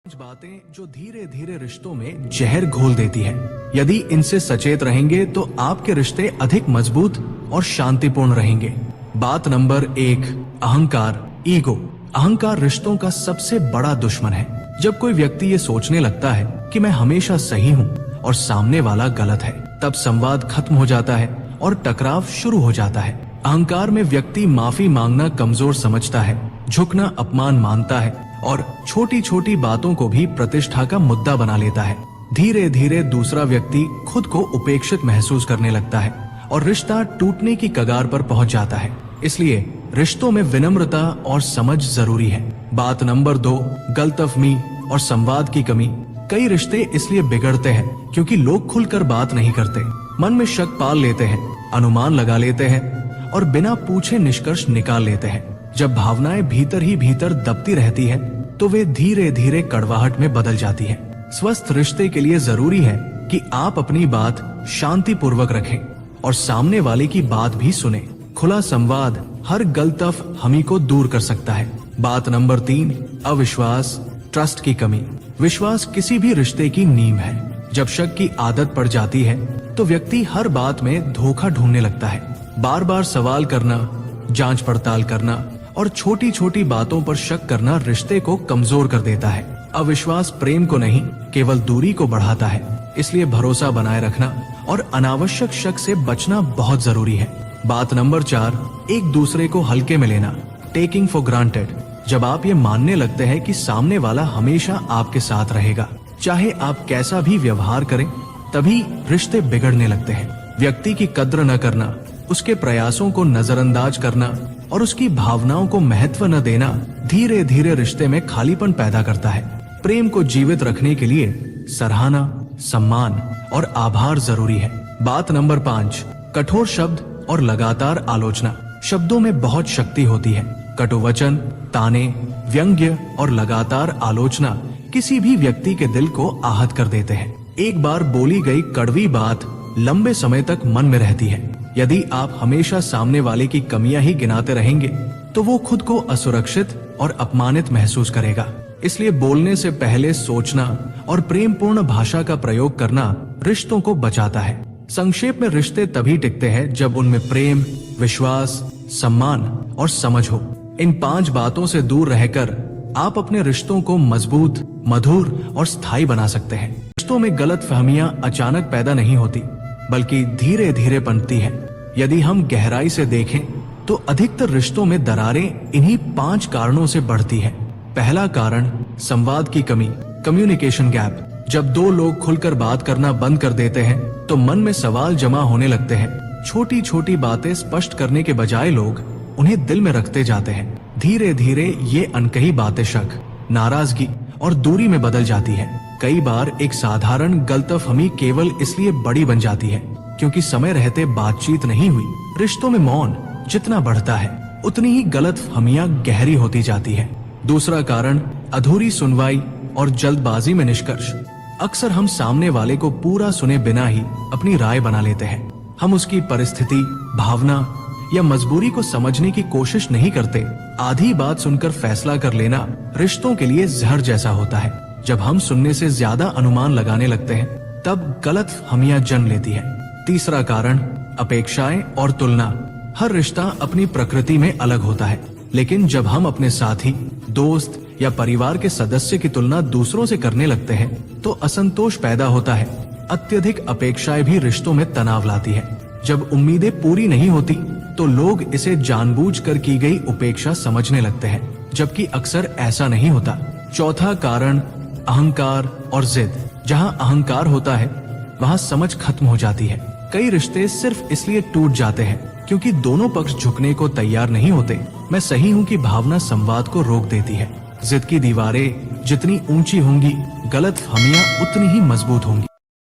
कुछ बातें जो धीरे धीरे रिश्तों में जहर घोल देती है। यदि इनसे सचेत रहेंगे तो आपके रिश्ते अधिक मजबूत और शांतिपूर्ण रहेंगे। बात नंबर 1, अहंकार, ईगो। अहंकार रिश्तों का सबसे बड़ा दुश्मन है। जब कोई व्यक्ति ये सोचने लगता है कि मैं हमेशा सही हूँ और सामने वाला गलत है, तब संवाद खत्म हो जाता है और टकराव शुरू हो जाता है। अहंकार में व्यक्ति माफी मांगना कमजोर समझता है, झुकना अपमान मानता है और छोटी छोटी बातों को भी प्रतिष्ठा का मुद्दा बना लेता है। धीरे धीरे दूसरा व्यक्ति खुद को उपेक्षित महसूस करने लगता है और रिश्ता टूटने की कगार पर पहुंच जाता है। इसलिए रिश्तों में विनम्रता और समझ जरूरी है। बात नंबर 2, गलतफहमी और संवाद की कमी। कई रिश्ते इसलिए बिगड़ते हैं क्योंकि लोग खुलकर बात नहीं करते, मन में शक पाल लेते हैं, अनुमान लगा लेते हैं और बिना पूछे निष्कर्ष निकाल लेते हैं। जब भावनाएं भीतर ही भीतर दबती रहती है तो वे धीरे धीरे कड़वाहट में बदल जाती है। स्वस्थ रिश्ते के लिए जरूरी है कि आप अपनी बात शांतिपूर्वक रखें और सामने वाले की बात भी सुने। खुला संवाद हर गलतफहमी को दूर कर सकता है। बात नंबर 3, अविश्वास, ट्रस्ट की कमी। विश्वास किसी भी रिश्ते की नींव है। जब शक की आदत पड़ जाती है तो व्यक्ति हर बात में धोखा ढूंढने लगता है। बार बार सवाल करना, जांच पड़ताल करना और छोटी छोटी बातों पर शक करना रिश्ते को कमजोर कर देता है। अविश्वास प्रेम को नहीं, केवल दूरी को बढ़ाता है। इसलिए भरोसा बनाए रखना और अनावश्यक शक से बचना बहुत जरूरी है। बात नंबर 4, एक दूसरे को हल्के में लेना, टेकिंग फॉर ग्रांटेड। जब आप ये मानने लगते हैं कि सामने वाला हमेशा आपके साथ रहेगा, चाहे आप कैसा भी व्यवहार करें, तभी रिश्ते बिगड़ने लगते हैं। व्यक्ति की कद्र न करना, उसके प्रयासों को नजरअंदाज करना और उसकी भावनाओं को महत्व न देना धीरे धीरे रिश्ते में खालीपन पैदा करता है। प्रेम को जीवित रखने के लिए सराहना, सम्मान और आभार जरूरी है। बात नंबर 5, कठोर शब्द और लगातार आलोचना। शब्दों में बहुत शक्ति होती है। कटुवचन, ताने, व्यंग्य और लगातार आलोचना किसी भी व्यक्ति के दिल को आहत कर देते हैं। एक बार बोली गई कड़वी बात लंबे समय तक मन में रहती है। यदि आप हमेशा सामने वाले की कमियां ही गिनाते रहेंगे तो वो खुद को असुरक्षित और अपमानित महसूस करेगा। इसलिए बोलने से पहले सोचना और प्रेमपूर्ण भाषा का प्रयोग करना रिश्तों को बचाता है। संक्षेप में, रिश्ते तभी टिकते हैं जब उनमें प्रेम, विश्वास, सम्मान और समझ हो। इन 5 बातों से दूर रहकर आप अपने रिश्तों को मजबूत, मधुर और स्थायी बना सकते हैं। रिश्तों में गलतफहमियां अचानक पैदा नहीं होती, बल्कि धीरे धीरे बनती है। यदि हम गहराई से देखें तो अधिकतर रिश्तों में दरारें इन्हीं 5 कारणों से बढ़ती है। पहला कारण, संवाद की कमी, कम्युनिकेशन गैप। जब 2 लोग खुलकर बात करना बंद कर देते हैं तो मन में सवाल जमा होने लगते हैं। छोटी छोटी बातें स्पष्ट करने के बजाय लोग उन्हें दिल में रखते जाते हैं। धीरे धीरे ये अनकही बातें शक, नाराजगी और दूरी में बदल जाती है। कई बार एक साधारण गलतफहमी केवल इसलिए बड़ी बन जाती है क्योंकि समय रहते बातचीत नहीं हुई। रिश्तों में मौन जितना बढ़ता है उतनी ही गलतफहमियां गहरी होती जाती है। दूसरा कारण, अधूरी सुनवाई और जल्दबाजी में निष्कर्ष। अक्सर हम सामने वाले को पूरा सुने बिना ही अपनी राय बना लेते हैं। हम उसकी परिस्थिति, भावना या मजबूरी को समझने की कोशिश नहीं करते। आधी बात सुनकर फैसला कर लेना रिश्तों के लिए जहर जैसा होता है। जब हम सुनने से ज्यादा अनुमान लगाने लगते हैं तब गलतफहमियां जन्म लेती है। तीसरा कारण, अपेक्षाएं और तुलना। हर रिश्ता अपनी प्रकृति में अलग होता है, लेकिन जब हम अपने साथी, दोस्त या परिवार के सदस्य की तुलना दूसरों से करने लगते हैं तो असंतोष पैदा होता है। अत्यधिक अपेक्षाएं भी रिश्तों में तनाव लाती है। जब उम्मीदें पूरी नहीं होती तो लोग इसे जानबूझकर की गई उपेक्षा समझने लगते हैं, जबकि अक्सर ऐसा नहीं होता। चौथा कारण, अहंकार और जिद। जहां अहंकार होता है वहां समझ खत्म हो जाती है। कई रिश्ते सिर्फ इसलिए टूट जाते हैं क्योंकि दोनों पक्ष झुकने को तैयार नहीं होते। मैं सही हूं कि भावना संवाद को रोक देती है। जिद की दीवारें जितनी ऊंची होंगी, गलतफहमियां उतनी ही मजबूत होंगी।